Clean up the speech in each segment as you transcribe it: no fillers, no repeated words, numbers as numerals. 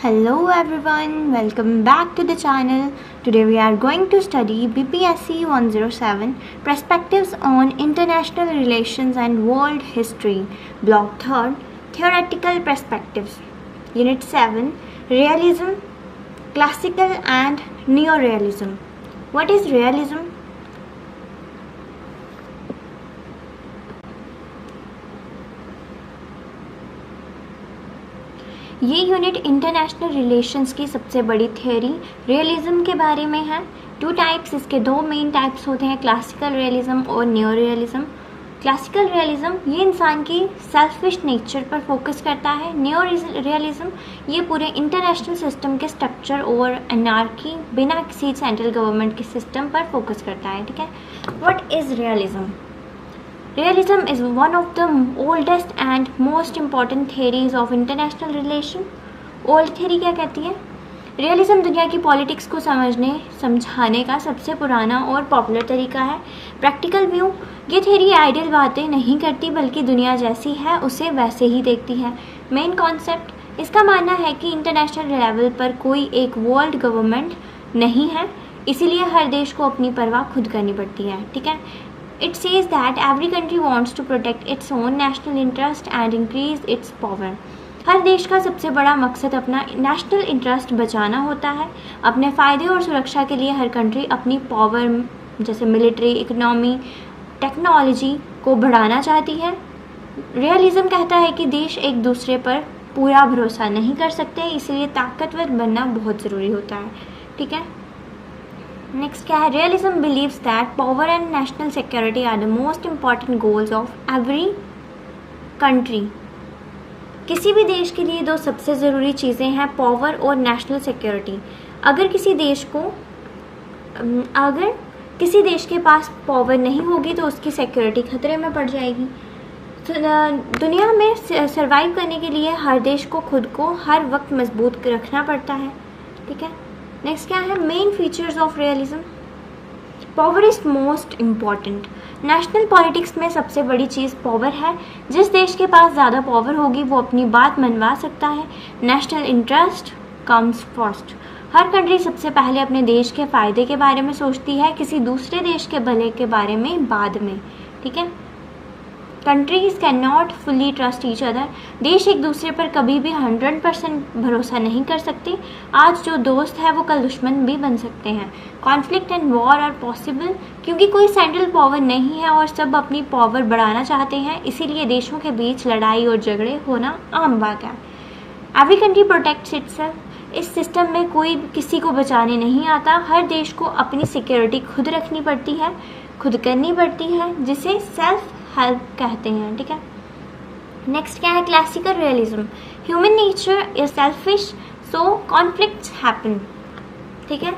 Hello everyone, welcome back to the channel. Today we are going to study BPSC 107 Perspectives on International Relations and World History, Block 3rd, Theoretical Perspectives, Unit 7, Realism, Classical and Neorealism. What is realism? ये unit international relations की सबसे बड़ी theory realism के बारे में है। Two types, इसके दो मेन टाइप्स होते हैं, क्लासिकल रियलिज्म और न्यू रियलिज्म। क्लासिकल रियलिज्म ये इंसान की सेल्फिश नेचर पर फोकस करता है। न्यू रियलिज्म ये पूरे इंटरनेशनल सिस्टम के स्ट्रक्चर और एनार्की बिना किसी सेंट्रल गवर्नमेंट के सिस्टम पर फोकस करता है। ठीक है, what is realism? Realism is one of the oldest and most important theories of international relation. Old theory क्या कहती है? रियलिज्म दुनिया की पॉलिटिक्स को समझाने का सबसे पुराना और पॉपुलर तरीका है। प्रैक्टिकल व्यू, ये थ्योरी आइडियल बातें नहीं करती बल्कि दुनिया जैसी है उसे वैसे ही देखती है। मेन कॉन्सेप्ट, इसका मानना है कि इंटरनेशनल लेवल पर कोई एक वर्ल्ड गवर्नमेंट नहीं है, इसीलिए हर देश को अपनी परवाह खुद करनी पड़ती है। ठीक है, It says that every country wants to protect its own national interest and increase its power. हर देश का सबसे बड़ा मकसद अपना नेशनल इंटरेस्ट बचाना होता है। अपने फ़ायदे और सुरक्षा के लिए हर कंट्री अपनी पावर जैसे मिलिट्री, इकोनॉमी, टेक्नोलॉजी को बढ़ाना चाहती है। रियलिज्म कहता है कि देश एक दूसरे पर पूरा भरोसा नहीं कर सकते, इसलिए ताकतवर बनना बहुत ज़रूरी होता है। ठीक है, नेक्स्ट क्या है? Realism believes that power and national security are the most important goals of every country. किसी भी देश के लिए दो सबसे ज़रूरी चीज़ें हैं, पावर और नेशनल सिक्योरिटी। अगर किसी देश के पास पावर नहीं होगी तो उसकी सिक्योरिटी खतरे में पड़ जाएगी। दुनिया में सर्वाइव करने के लिए हर देश को खुद को हर वक्त मजबूत रखना पड़ता है। ठीक है, नेक्स्ट क्या है? Main features of realism. Power is most important. National politics में सबसे बड़ी चीज़ पावर है। जिस देश के पास ज़्यादा पावर होगी वो अपनी बात मनवा सकता है। National interest comes first. हर कंट्री सबसे पहले अपने देश के फ़ायदे के बारे में सोचती है, किसी दूसरे देश के भले के बारे में बाद में। ठीक है, countries can not fully trust each other. देश एक दूसरे पर कभी भी 100% भरोसा नहीं कर सकते। आज जो दोस्त है वो कल दुश्मन भी बन सकते हैं। Conflict and war are possible, क्योंकि कोई सेंट्रल पावर नहीं है और सब अपनी पावर बढ़ाना चाहते हैं, इसीलिए देशों के बीच लड़ाई और झगड़े होना आम बात है। Every country protects itself. इस सिस्टम में कोई किसी को बचाने नहीं आता। हर देश को अपनी सिक्योरिटी खुद रखनी पड़ती है, खुद करनी पड़ती है, जिसे सेल्फ हेल्प कहते हैं। ठीक है, नेक्स्ट क्या है? Classical realism. Human nature is selfish so conflicts happen. ठीक है,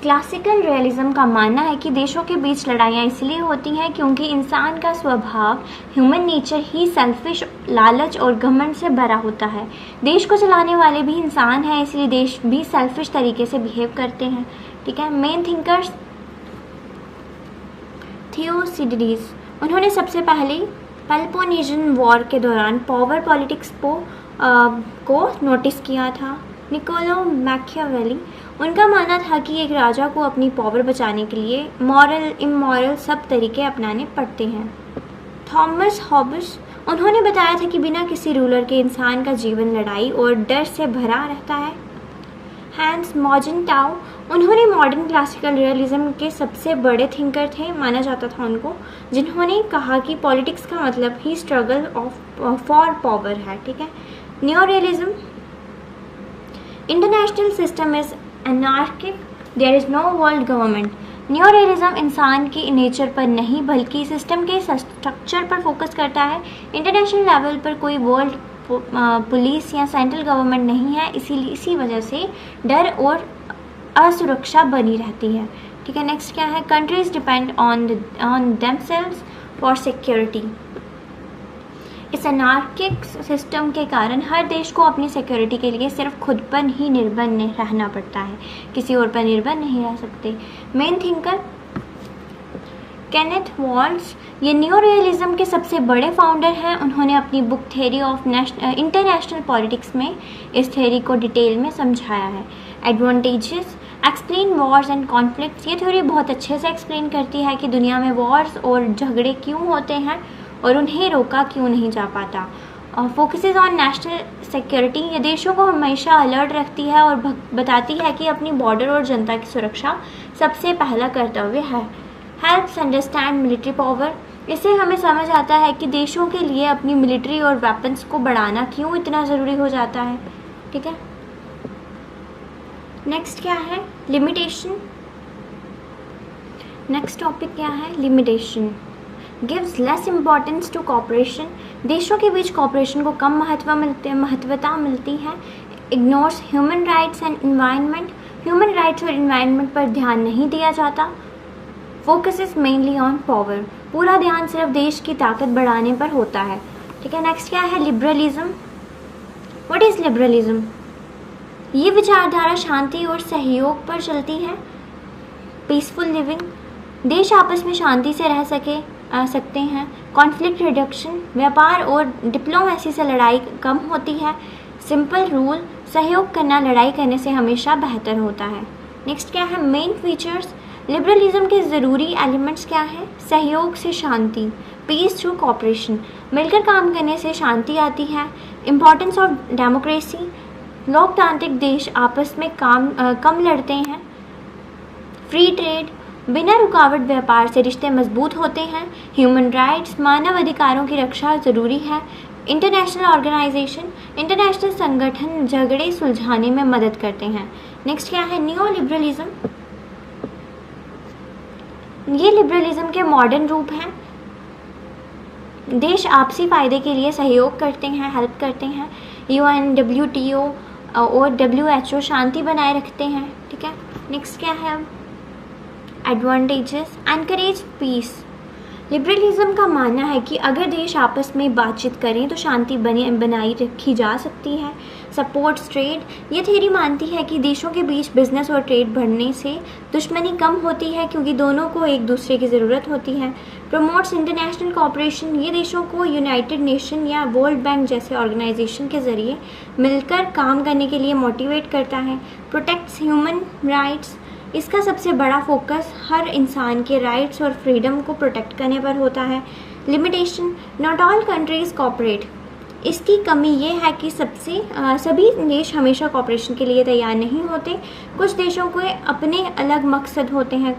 क्लासिकल रियलिज्म का मानना है कि देशों के बीच लड़ाइयाँ इसलिए होती हैं क्योंकि इंसान का स्वभाव, ह्यूमन नेचर ही सेल्फिश, लालच और घमंड से भरा होता है। देश को चलाने वाले भी इंसान हैं, इसलिए देश भी सेल्फिश तरीके से बिहेव करते हैं। ठीक है, मेन थिंकर्स थियोसिडिडीज, उन्होंने सबसे पहले पेलोपोनेशियन वॉर के दौरान पावर पॉलिटिक्स को नोटिस किया था। निकोलो मैकियावेली, उनका मानना था कि एक राजा को अपनी पावर बचाने के लिए मॉरल इमॉरल सब तरीके अपनाने पड़ते हैं। थॉमस हॉब्स, उन्होंने बताया था कि बिना किसी रूलर के इंसान का जीवन लड़ाई और डर से भरा रहता है। हैंस मॉजेंटाउ, उन्होंने मॉडर्न क्लासिकल रियलिज्म के सबसे बड़े थिंकर थे, माना जाता था उनको, जिन्होंने कहा कि पॉलिटिक्स का मतलब ही स्ट्रगल फॉर पावर है। ठीक है, new realism. International system is anarchic, there is no world government. New realism इंसान के नेचर पर नहीं बल्कि सिस्टम के स्ट्रक्चर पर फोकस करता है। इंटरनेशनल लेवल पर कोई वर्ल्ड पुलिस या सेंट्रल गवर्नमेंट नहीं है, इसी वजह से डर और असुरक्षा बनी रहती है। ठीक है, नेक्स्ट क्या है? Countries depend on themselves for security. इस अनार्किक सिस्टम के कारण हर देश को अपनी सिक्योरिटी के लिए सिर्फ खुद पर ही निर्भर रहना पड़ता है, किसी और पर निर्भर नहीं रह सकते। मेन थिंकर केनेथ वॉल्श ये न्यू रियलिज्म के सबसे बड़े फाउंडर हैं। उन्होंने अपनी book theory of international politics में इस थ्योरी को डिटेल में समझाया है। Advantages, explain Wars and conflicts, ये थ्योरी बहुत अच्छे से एक्सप्लेन करती है कि दुनिया में वॉर्स और झगड़े क्यों होते हैं और उन्हें रोका क्यों नहीं जा पाता। फोकसेस ऑन नेशनल सिक्योरिटी, ये देशों को हमेशा अलर्ट रखती है और बताती है कि अपनी बॉर्डर और जनता की सुरक्षा सबसे पहला कर्तव्य है। हेल्प्स अंडरस्टैंड मिलिट्री पावर, इससे हमें समझ आता है कि देशों के लिए अपनी मिलिट्री और वेपन्स को बढ़ाना क्यों इतना ज़रूरी हो जाता है। ठीक है, नेक्स्ट क्या है, लिमिटेशन। नेक्स्ट टॉपिक क्या है, limitation. Gives less importance to cooperation, देशों के बीच कॉपरेशन को कम महत्वता मिलती है। Ignores human rights and environment, human rights और इन्वायरमेंट पर ध्यान नहीं दिया जाता। फोकसेस मेनली ऑन पावर, पूरा ध्यान सिर्फ देश की ताकत बढ़ाने पर होता है। ठीक है, नेक्स्ट क्या है, लिबरलिज्म। What is liberalism? ये विचारधारा शांति और सहयोग पर चलती है। पीसफुल लिविंग, देश आपस में शांति से रह सकते हैं। कॉन्फ्लिक्ट रिडक्शन, व्यापार और डिप्लोमेसी से लड़ाई कम होती है। सिंपल रूल, सहयोग करना लड़ाई करने से हमेशा बेहतर होता है। नेक्स्ट क्या है, मेन फीचर्स। लिबरलिज्म के ज़रूरी एलिमेंट्स क्या हैं, सहयोग से शांति, पीस थ्रू कॉपरेशन, मिलकर काम करने से शांति आती है। इम्पॉर्टेंस ऑफ डेमोक्रेसी, लोकतांत्रिक देश आपस में कम लड़ते हैं। फ्री ट्रेड, बिना रुकावट व्यापार से रिश्ते मजबूत होते हैं। ह्यूमन राइट्स, मानव अधिकारों की रक्षा ज़रूरी है। इंटरनेशनल ऑर्गेनाइजेशन, इंटरनेशनल संगठन झगड़े सुलझाने में मदद करते हैं। नेक्स्ट क्या है, न्यू लिबरलिज्म। ये लिबरलिज्म के मॉडर्न रूप हैं। देश आपसी फ़ायदे के लिए सहयोग करते हैं, हेल्प करते हैं। UN, WTO और WHO शांति बनाए रखते हैं। ठीक है, नेक्स्ट क्या है, एडवांटेजेस। एनकरेज पीस, लिबरलिज्म का मानना है कि अगर देश आपस में बातचीत करें तो शांति बनाई रखी जा सकती है। सपोर्ट्स ट्रेड, ये थ्योरी मानती है कि देशों के बीच बिजनेस और ट्रेड बढ़ने से दुश्मनी कम होती है क्योंकि दोनों को एक दूसरे की ज़रूरत होती है। प्रमोट्स इंटरनेशनल कोऑपरेशन, ये देशों को यूनाइटेड नेशन या वर्ल्ड बैंक जैसे ऑर्गेनाइजेशन के ज़रिए मिलकर काम करने के लिए मोटिवेट करता है। प्रोटेक्ट्स ह्यूमन राइट्स, इसका सबसे बड़ा फोकस हर इंसान के राइट्स और फ्रीडम को प्रोटेक्ट करने पर होता है। Limitation, not all countries cooperate, इसकी कमी ये है कि सभी देश हमेशा कोऑपरेशन के लिए तैयार नहीं होते। कुछ देशों के अपने अलग मकसद होते हैं।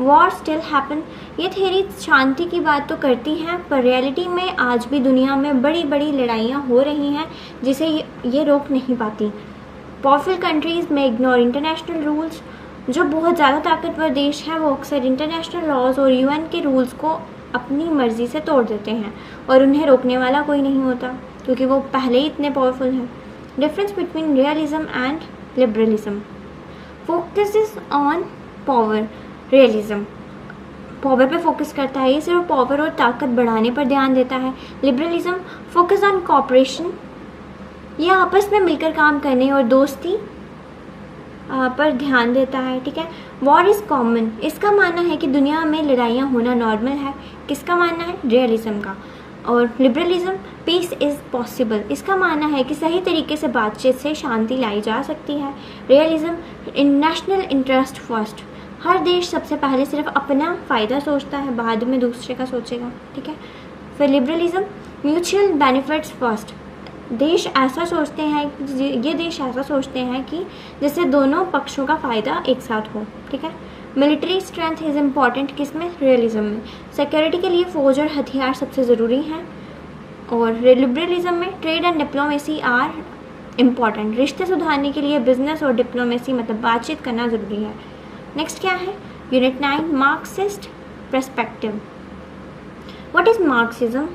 वॉर स्टिल हैपन, ये थ्योरी शांति की बात तो करती हैं पर रियलिटी में आज भी दुनिया में बड़ी बड़ी लड़ाइयाँ हो रही हैं जिसे ये रोक नहीं पाती। पावरफुल कंट्रीज़ में इग्नोर इंटरनेशनल रूल्स, जो बहुत ज़्यादा ताकतवर देश हैं वो अक्सर इंटरनेशनल लॉज और UN के रूल्स को अपनी मर्ज़ी से तोड़ देते हैं और उन्हें रोकने वाला कोई नहीं होता क्योंकि वो पहले ही इतने पावरफुल हैं। Difference between realism and liberalism. Focuses on power, realism power पे फोकस करता है, ये सिर्फ पावर और ताकत बढ़ाने पर ध्यान देता है। लिबरलिज्म फोकस ऑन कॉपरेशन, ये आपस में मिलकर काम करने और दोस्ती पर ध्यान देता है। ठीक है, वॉर इज़ कॉमन, इसका मानना है कि दुनिया में लड़ाइयाँ होना नॉर्मल है। किसका मानना है, रियलिज्म का। और लिबरलिज्म, पीस इज़ पॉसिबल, इसका मानना है कि सही तरीके से बातचीत से शांति लाई जा सकती है। रियलिज्म, नेशनल इंटरेस्ट फर्स्ट, हर देश सबसे पहले सिर्फ अपना फ़ायदा सोचता है, बाद में दूसरे का सोचेगा। ठीक है, फिर लिबरलिज्म, म्यूचुअल बेनिफिट्स फर्स्ट, देश ऐसा सोचते हैं, ये देश ऐसा सोचते हैं कि जिससे दोनों पक्षों का फ़ायदा एक साथ हो। ठीक है, मिलिट्री स्ट्रेंथ इज़ इम्पॉर्टेंट, किसमें, रियलिज्म में। सिक्योरिटी के लिए फ़ौज और हथियार सबसे ज़रूरी हैं। और लिबरलिज्म में trade and diplomacy are important, रिश्ते सुधारने के लिए बिजनेस और डिप्लोमेसी मतलब बातचीत करना ज़रूरी है। नेक्स्ट क्या है, unit 9, Marxist perspective. What is Marxism?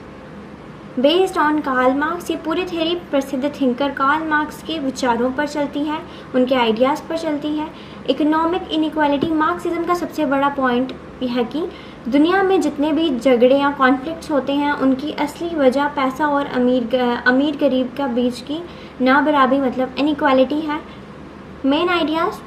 Based on Karl Marx, ये पूरी थ्योरी प्रसिद्ध थिंकर कार्ल मार्क्स के विचारों पर चलती है, उनके आइडियाज़ पर चलती है। इकोनॉमिक इनइक्वालिटी, मार्क्सिज्म का सबसे बड़ा पॉइंट यह है कि दुनिया में जितने भी झगड़े या कॉन्फ्लिक्ट्स होते हैं उनकी असली वजह पैसा और अमीर गरीब का बीच की ना बराबरी मतलब इनइक्वालिटी है। Main ideas,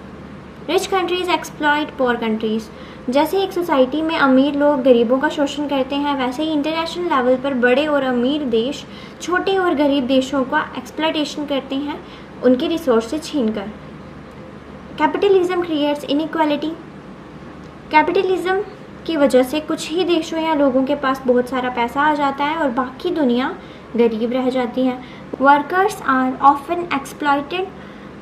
rich countries exploit poor countries. जैसे एक सोसाइटी में अमीर लोग गरीबों का शोषण करते हैं, वैसे ही इंटरनेशनल लेवल पर बड़े और अमीर देश छोटे और गरीब देशों का एक्सप्लॉइटेशन करते हैं, उनके रिसोर्सेज छीनकर। Capitalism creates inequality. कैपिटलिज्म की वजह से कुछ ही देशों या लोगों के पास बहुत सारा पैसा आ जाता है और बाकी दुनिया गरीब रह जाती है। Workers are often exploited.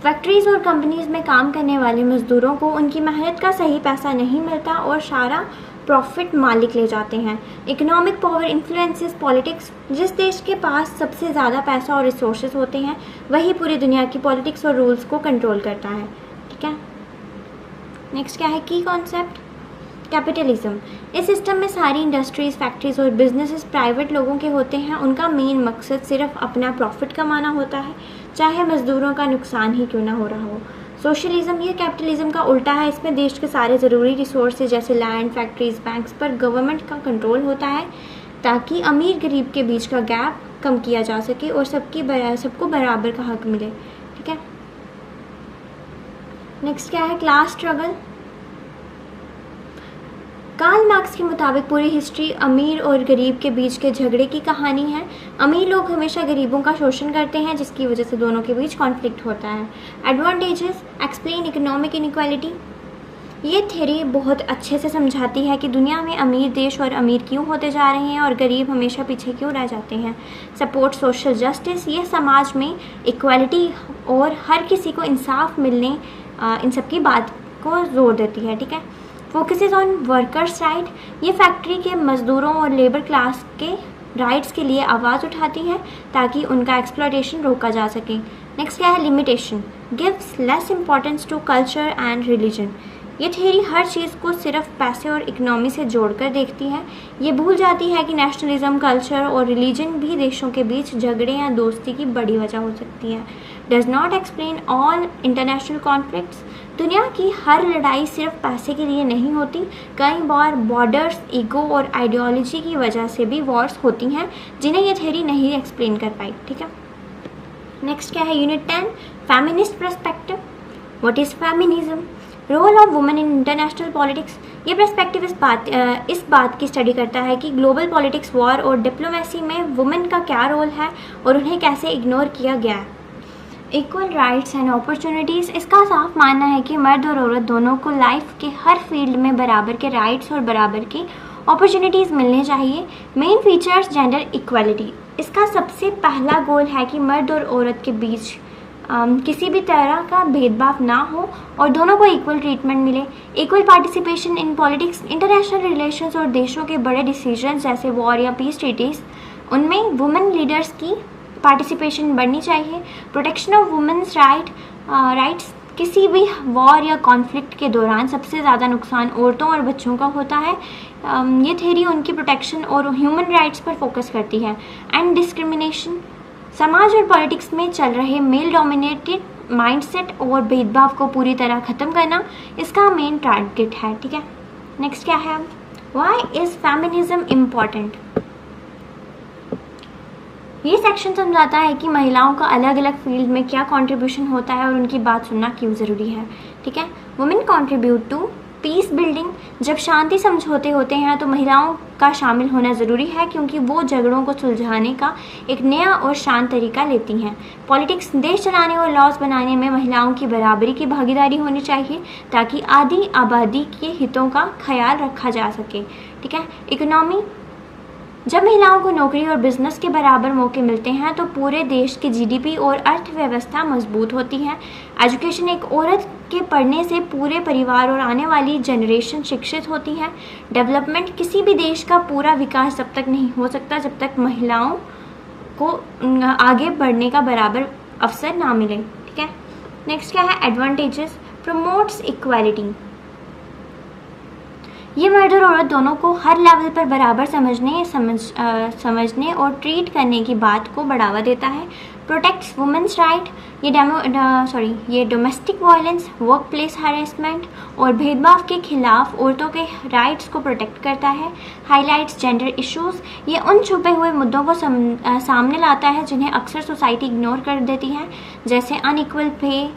Factories और कंपनीज में काम करने वाले मजदूरों को उनकी मेहनत का सही पैसा नहीं मिलता और सारा प्रॉफिट मालिक ले जाते हैं। Economic power influences politics. जिस देश के पास सबसे ज़्यादा पैसा और रिसोर्सेज होते हैं वही पूरी दुनिया की पॉलिटिक्स और रूल्स को कंट्रोल करता है। ठीक है, नेक्स्ट क्या है की कॉन्सेप्ट? कैपिटलिज्म। इस सिस्टम में सारी इंडस्ट्रीज, फैक्ट्रीज और बिजनेसेस प्राइवेट लोगों के होते हैं। उनका मेन मकसद सिर्फ अपना प्रॉफिट कमाना होता है, चाहे मजदूरों का नुकसान ही क्यों ना हो रहा हो। सोशलिज्म ये कैपिटलिज्म का उल्टा है। इसमें देश के सारे ज़रूरी रिसोर्सेज जैसे लैंड, फैक्ट्रीज, बैंक्स पर गवर्नमेंट का कंट्रोल होता है ताकि अमीर गरीब के बीच का गैप कम किया जा सके और सबको बराबर का हक मिले। ठीक है, नेक्स्ट क्या है? Class struggle. कार्ल मार्क्स के मुताबिक पूरी हिस्ट्री अमीर और गरीब के बीच के झगड़े की कहानी है। अमीर लोग हमेशा गरीबों का शोषण करते हैं जिसकी वजह से दोनों के बीच कॉन्फ्लिक्ट होता है। Advantages explain economic inequality. ये थ्योरी बहुत अच्छे से समझाती है कि दुनिया में अमीर देश और अमीर क्यों होते जा रहे हैं और गरीब हमेशा पीछे क्यों रह जाते हैं। Support social justice. ये समाज में इक्वालिटी और हर किसी को इंसाफ मिलने इन सब की बात को जोर देती है। ठीक है, फोकसेस ऑन वर्कर्स राइट। ये फैक्ट्री के मजदूरों और लेबर क्लास के राइट्स के लिए आवाज़ उठाती है ताकि उनका एक्सप्लॉयटेशन रोका जा सके। नेक्स्ट क्या है? Limitation gives less importance to culture and religion. ये थ्योरी हर चीज़ को सिर्फ पैसे और इकनॉमी से जोड़कर देखती है। ये भूल जाती है कि नेशनलिज्म, कल्चर और रिलीजन भी देशों के बीच झगड़े या दोस्ती की बड़ी वजह हो सकती है। Does not explain all international conflicts. दुनिया की हर लड़ाई सिर्फ पैसे के लिए नहीं होती। कई बार बॉर्डर्स, ईगो और आइडियोलॉजी की वजह से भी वॉर्स होती हैं जिन्हें ये थ्योरी नहीं एक्सप्लेन कर पाई। ठीक है, नेक्स्ट क्या है? Unit 10 feminist perspective. What is feminism? Role of women in international politics. ये पर्सपेक्टिव इस बात की स्टडी करता है कि ग्लोबल पॉलिटिक्स, वॉर और डिप्लोमेसी में वुमेन का क्या रोल है और उन्हें कैसे इग्नोर किया गया है। Equal rights and opportunities. इसका साफ मानना है कि मर्द और औरत दोनों को लाइफ के हर फील्ड में बराबर के राइट्स और बराबर की अपॉर्चुनिटीज़ मिलने चाहिए। Main features gender equality. इसका सबसे पहला गोल है कि मर्द और औरत के बीच किसी भी तरह का भेदभाव ना हो और दोनों को इक्वल ट्रीटमेंट मिले। Equal participation in politics. International relations और देशों के बड़े डिसीजंस जैसे वॉर या पीस ट्रीटीज़, उनमें वुमेन लीडर्स की पार्टिसिपेशन बढ़नी चाहिए। Protection of women's rights. किसी भी वॉर या कॉन्फ्लिक्ट के दौरान सबसे ज़्यादा नुकसान औरतों और बच्चों का होता है। ये थ्योरी उनकी प्रोटेक्शन और ह्यूमन राइट्स पर फोकस करती है। And discrimination. समाज और पॉलिटिक्स में चल रहे मेल डोमिनेटेड माइंडसेट और भेदभाव को पूरी तरह ख़त्म करना इसका मेन टारगेट है। ठीक है, नेक्स्ट क्या है? Why is feminism important? ये सेक्शन समझाता है कि महिलाओं का अलग अलग फील्ड में क्या कंट्रीब्यूशन होता है और उनकी बात सुनना क्यों ज़रूरी है। ठीक है, women contribute to peace building. जब शांति समझौते होते हैं तो महिलाओं का शामिल होना ज़रूरी है क्योंकि वो झगड़ों को सुलझाने का एक नया और शांत तरीका लेती हैं। पॉलिटिक्स। देश चलाने और लॉज बनाने में महिलाओं की बराबरी की भागीदारी होनी चाहिए ताकि आधी आबादी के हितों का ख्याल रखा जा सके। ठीक है, इकोनॉमी। जब महिलाओं को नौकरी और बिजनेस के बराबर मौके मिलते हैं तो पूरे देश की जीडीपी और अर्थव्यवस्था मजबूत होती है। एजुकेशन। एक औरत के पढ़ने से पूरे परिवार और आने वाली जनरेशन शिक्षित होती है। डेवलपमेंट। किसी भी देश का पूरा विकास तब तक नहीं हो सकता जब तक महिलाओं को आगे बढ़ने का बराबर अवसर ना मिले। ठीक है, नेक्स्ट क्या है? एडवांटेजेस। Promotes equality. ये मर्द और औरत दोनों को हर लेवल पर बराबर समझने और ट्रीट करने की बात को बढ़ावा देता है। Protects women's right. ये domestic violence, work place harassment और भेदभाव के खिलाफ औरतों के राइट्स को प्रोटेक्ट करता है। Highlights gender issues. ये उन छुपे हुए मुद्दों को सामने लाता है जिन्हें अक्सर सोसाइटी इग्नोर कर देती है, जैसे अनइक्वल पे,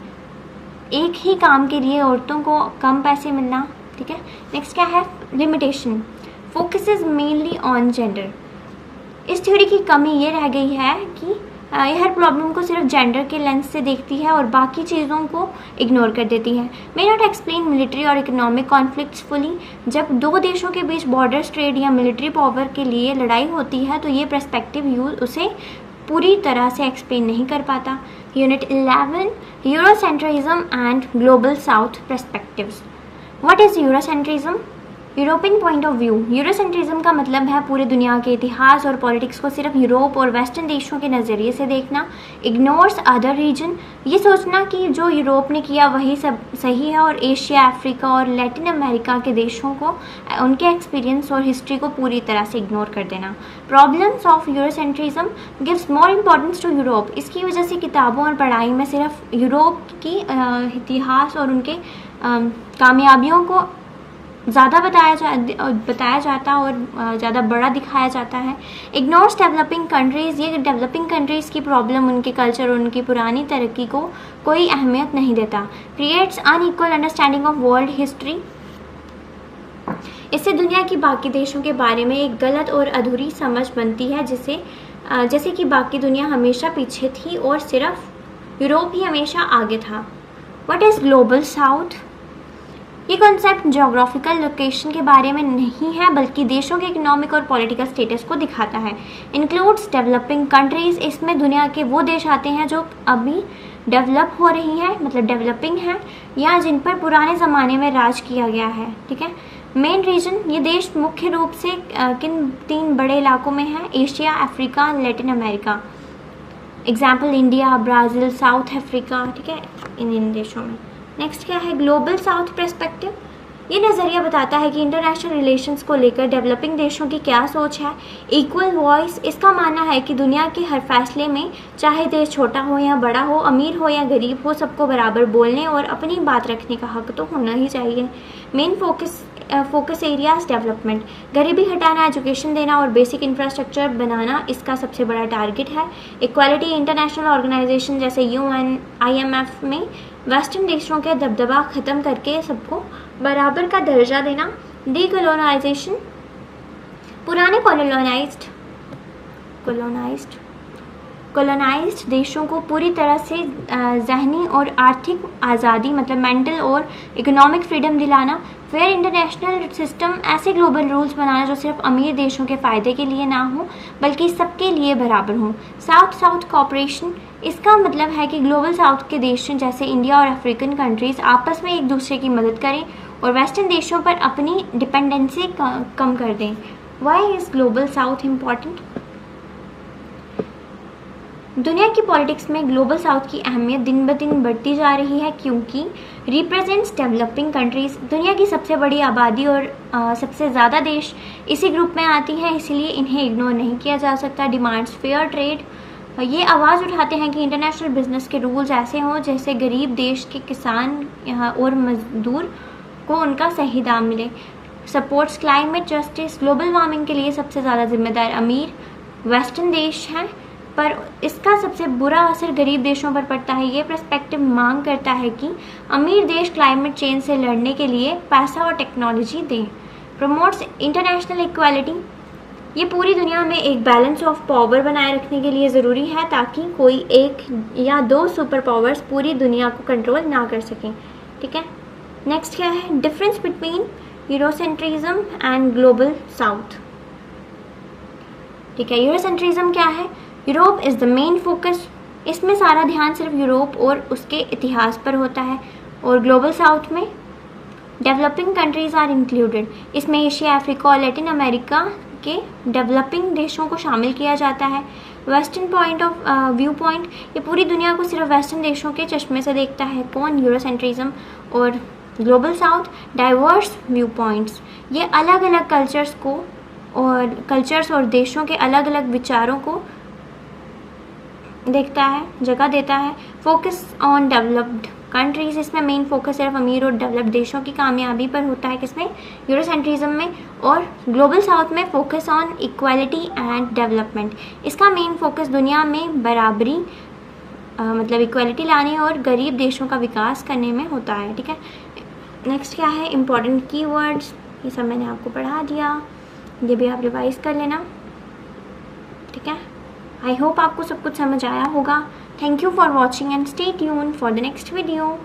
एक ही काम के लिए औरतों को कम पैसे मिलना, ठीक है। नेक्स्ट क्या है, limitation, focuses mainly on gender. इस थ्योरी की कमी ये रह गई है कि ये हर प्रॉब्लम को सिर्फ जेंडर के लेंस से देखती है और बाकी चीज़ों को इग्नोर कर देती है। मे नॉट एक्सप्लेन मिलिट्री और इकोनॉमिक कॉन्फ्लिक्ट्स फुली। जब दो देशों के बीच बॉर्डर ट्रेड या मिलिट्री पावर के लिए लड़ाई होती है तो ये पर्सपेक्टिव यूज उसे पूरी तरह से एक्सप्लेन नहीं कर पाता। Unit 11, Eurocentrism and global south perspectives. What is Eurocentrism? European point of view. Eurocentrism का मतलब है पूरी दुनिया के इतिहास और पॉलिटिक्स को सिर्फ यूरोप और वेस्टर्न देशों के नज़रिए से देखना, इग्नोर्स अदर रीजन। ये सोचना कि जो यूरोप ने किया वही सब सही है और एशिया, अफ्रीका और लैटिन अमेरिका के देशों को उनके एक्सपीरियंस और हिस्ट्री को पूरी तरह से इग्नोर कर देना। Problems of Eurocentrism gives more importance to Europe. इसकी वजह से किताबों और पढ़ाई में सिर्फ यूरोप की इतिहास और उनके कामयाबियों को ज़्यादा बताया जाता और ज़्यादा बड़ा दिखाया जाता है। Ignores developing countries. ये डेवलपिंग कंट्रीज़ की प्रॉब्लम, उनके कल्चर और उनकी पुरानी तरक्की को कोई अहमियत नहीं देता। Creates unequal understanding of world history. इससे दुनिया की बाकी देशों के बारे में एक गलत और अधूरी समझ बनती है, जैसे कि बाकी दुनिया हमेशा पीछे थी और सिर्फ यूरोप ही हमेशा आगे था। What is global south? ये कॉन्सेप्ट ज्योग्राफिकल लोकेशन के बारे में नहीं है बल्कि देशों के इकोनॉमिक और पॉलिटिकल स्टेटस को दिखाता है। Includes developing countries. इसमें दुनिया के वो देश आते हैं जो अभी डेवलप हो रही हैं, मतलब डेवलपिंग हैं, या जिन पर पुराने ज़माने में राज किया गया है, ठीक है। मेन रीजन, ये देश मुख्य रूप से किन 3 बड़े इलाकों में हैं? Asia, Africa, Latin America. Example India, Brazil, south Africa, ठीक है, इन देशों में। नेक्स्ट क्या है, ग्लोबल साउथ पर्सपेक्टिव। ये नज़रिया बताता है कि इंटरनेशनल रिलेशंस को लेकर डेवलपिंग देशों की क्या सोच है। Equal voice. इसका मानना है कि दुनिया के हर फैसले में, चाहे देश छोटा हो या बड़ा हो, अमीर हो या गरीब हो, सबको बराबर बोलने और अपनी बात रखने का हक तो होना ही चाहिए। Main focus areas development. गरीबी हटाना, एजुकेशन देना और बेसिक इंफ्रास्ट्रक्चर बनाना इसका सबसे बड़ा टारगेट है। इक्वालिटी। इंटरनेशनल ऑर्गेनाइजेशन जैसे UN, IMF में वेस्टर्न देशों के दबदबा ख़त्म करके सबको बराबर का दर्जा देना। डीकोलोनाइजेशन। पुराने कॉलोनाइज्ड देशों को पूरी तरह से ज़हनी और आर्थिक आज़ादी, मतलब मेंटल और इकोनॉमिक फ्रीडम दिलाना। Fair international system. ऐसे ग्लोबल रूल्स बनाना जो सिर्फ अमीर देशों के फ़ायदे के लिए ना हो बल्कि सबके लिए बराबर हों। South cooperation. इसका मतलब है कि ग्लोबल साउथ के देश जैसे इंडिया और अफ्रीकन कंट्रीज़ आपस में एक दूसरे की मदद करें और वेस्टर्न देशों पर अपनी डिपेंडेंसी कम कर दें। Why is global south important? दुनिया की पॉलिटिक्स में ग्लोबल साउथ की अहमियत दिन ब दिन बढ़ती जा रही है क्योंकि रिप्रेजेंट्स डेवलपिंग कंट्रीज़। दुनिया की सबसे बड़ी आबादी और सबसे ज़्यादा देश इसी ग्रुप में आती हैं, इसलिए इन्हें इग्नोर नहीं किया जा सकता। Demands fair trade. ये आवाज़ उठाते हैं कि इंटरनेशनल बिजनेस के रूल्स ऐसे हों जैसे गरीब देश के किसान और मजदूर को उनका सही दाम मिले। Supports climate justice. Global warming के लिए सबसे ज़्यादा जिम्मेदार अमीर वेस्टर्न देश हैं, पर इसका सबसे बुरा असर गरीब देशों पर पड़ता है। ये पर्सपेक्टिव मांग करता है कि अमीर देश क्लाइमेट चेंज से लड़ने के लिए पैसा और टेक्नोलॉजी दें। Promotes international equality. ये पूरी दुनिया में एक बैलेंस ऑफ पावर बनाए रखने के लिए ज़रूरी है ताकि कोई एक या 2 सुपर पावर्स पूरी दुनिया को कंट्रोल ना कर सकें, ठीक है। नेक्स्ट क्या है, difference between Eurocentrism and global south, ठीक है। यूरोसेंट्रिज्म क्या है? Europe is the main focus. इसमें सारा ध्यान सिर्फ यूरोप और उसके इतिहास पर होता है। और ग्लोबल साउथ में डेवलपिंग कंट्रीज़ आर इंक्लूडेड। इसमें एशिया, अफ्रीका और लैटिन अमेरिका के डेवलपिंग देशों को शामिल किया जाता है। Western point of view point. ये पूरी दुनिया को सिर्फ वेस्टर्न देशों के चश्मे से देखता है। कौन? यूरोसेंट्रिज्म। और global south diverse view points. ये अलग अलग कल्चर्स और देशों के अलग अलग विचारों को देखता है, जगह देता है। Focus on developed countries. इसमें मेन फोकस सिर्फ अमीर और डेवलप्ड देशों की कामयाबी पर होता है, किसमें? यूरोसेंट्रिज्म में। और ग्लोबल साउथ में focus on equality and development. इसका मेन फोकस दुनिया में बराबरी मतलब इक्वालिटी लाने और गरीब देशों का विकास करने में होता है। ठीक है, नेक्स्ट क्या है, इम्पॉर्टेंट कीवर्ड्स, ये सब मैंने आपको पढ़ा दिया, ये भी आप रिवाइज कर लेना। ठीक है, आई होप आपको सब कुछ समझ आया होगा। Thank you for watching and stay tune for the next video.